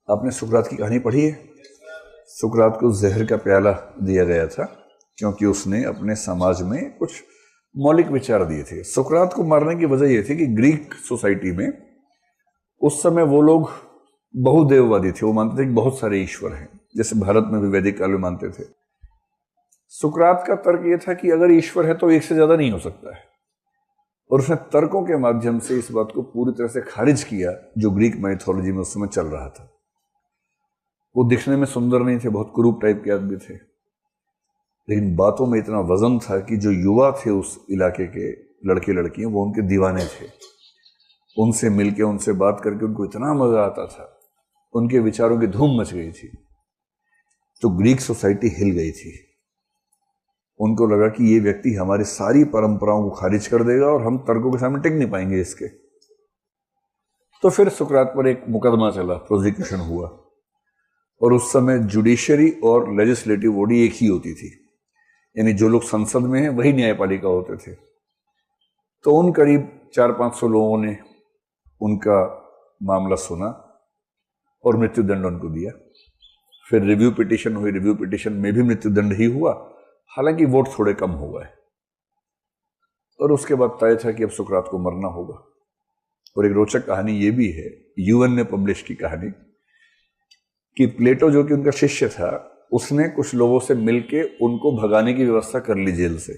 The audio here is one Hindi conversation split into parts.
आपने सुकरात की कहानी पढ़ी है? सुकरात को जहर का प्याला दिया गया था क्योंकि उसने अपने समाज में कुछ मौलिक विचार दिए थे। सुकरात को मारने की वजह यह थी कि ग्रीक सोसाइटी में उस समय वो लोग बहुदेववादी थे। वो मानते थे कि बहुत सारे ईश्वर हैं, जैसे भारत में भी वैदिक काल में मानते थे। सुकरात का तर्क यह था कि अगर ईश्वर है तो एक से ज्यादा नहीं हो सकता है, और उसने तर्कों के माध्यम से इस बात को पूरी तरह से खारिज किया जो ग्रीक माइथोलॉजी में उस समय चल रहा था। वो दिखने में सुंदर नहीं थे, बहुत कुरूप टाइप के आदमी थे, लेकिन बातों में इतना वजन था कि जो युवा थे उस इलाके के लड़के लड़कियां वो उनके दीवाने थे। उनसे मिलके उनसे बात करके उनको इतना मजा आता था, उनके विचारों की धूम मच गई थी। तो ग्रीक सोसाइटी हिल गई थी। उनको लगा कि ये व्यक्ति हमारी सारी परंपराओं को खारिज कर देगा और हम तर्कों के सामने टिक नहीं पाएंगे इसके। तो फिर सुकरात पर एक मुकदमा चला, प्रोसिक्यूशन हुआ, और उस समय जुडिशरी और लेजिस्लेटिव बॉडी एक ही होती थी, यानी जो लोग संसद में हैं वही न्यायपालिका होते थे। तो उन करीब 400-500 लोगों ने उनका मामला सुना और मृत्युदंड उनको दिया। फिर रिव्यू पिटीशन हुई, रिव्यू पिटीशन में भी मृत्युदंड ही हुआ, हालांकि वोट थोड़े कम हो गए। और उसके बाद तय था कि अब सुकरात को मरना होगा। और एक रोचक कहानी ये भी है, यूएन ने पब्लिश की कहानी, कि प्लेटो जो कि उनका शिष्य था, उसने कुछ लोगों से मिलके उनको भगाने की व्यवस्था कर ली जेल से।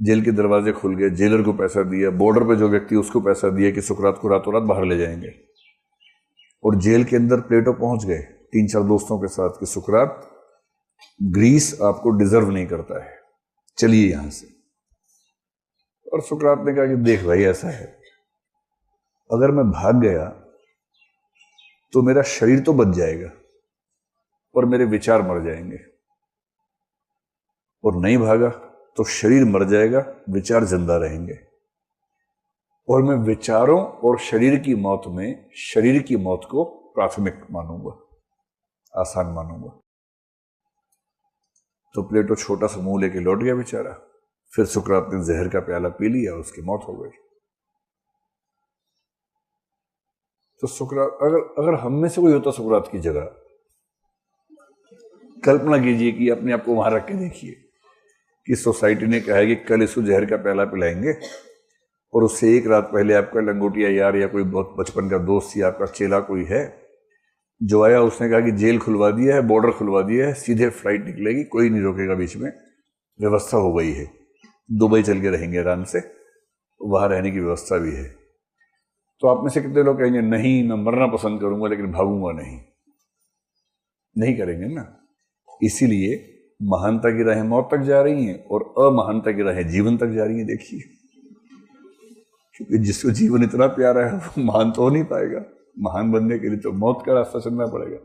जेल के दरवाजे खुल गए, जेलर को पैसा दिया, बॉर्डर पे जो व्यक्ति उसको पैसा दिया कि सुकरात को रातों रात बाहर ले जाएंगे। और जेल के अंदर प्लेटो पहुंच गए 3-4 दोस्तों के साथ कि सुकरात, ग्रीस आपको डिजर्व नहीं करता है, चलिए यहां से। और सुकरात ने कहा कि देख भाई, ऐसा है, अगर मैं भाग गया तो मेरा शरीर तो बच जाएगा और मेरे विचार मर जाएंगे, और नहीं भागा तो शरीर मर जाएगा, विचार जिंदा रहेंगे, और मैं विचारों और शरीर की मौत में शरीर की मौत को प्राथमिक मानूंगा, आसान मानूंगा। तो प्लेटो छोटा सा मुंह लेके लौट गया बेचारा। फिर सुकरात ने जहर का प्याला पी लिया, उसकी मौत हो गई। तो सुकरात, अगर हम में से कोई होता सुकरात की जगह, कल्पना कीजिए कि अपने आप को वहां रख के देखिए कि सोसाइटी ने कहा है कि कल इसको जहर का प्याला पिलाएंगे, और उससे एक रात पहले आपका लंगोटिया यार या कोई बहुत बचपन का दोस्त या आपका चेला कोई है जो आया, उसने कहा कि जेल खुलवा दिया है, बॉर्डर खुलवा दिया है, सीधे फ्लाइट निकलेगी, कोई नहीं रोकेगा, बीच में व्यवस्था हो गई है, दुबई चल के रहेंगे आराम से, वहां रहने की व्यवस्था भी है। तो आप में से कितने लोग कहेंगे नहीं, मैं मरना पसंद करूंगा लेकिन भागूंगा नहीं? नहीं करेंगे ना। इसीलिए महानता की राहें मौत तक जा रही हैं और अमहानता की राहें जीवन तक जा रही हैं। देखिए, क्योंकि जिसको जीवन इतना प्यारा है वो महान तो हो नहीं पाएगा। महान बनने के लिए तो मौत का रास्ता चलना पड़ेगा।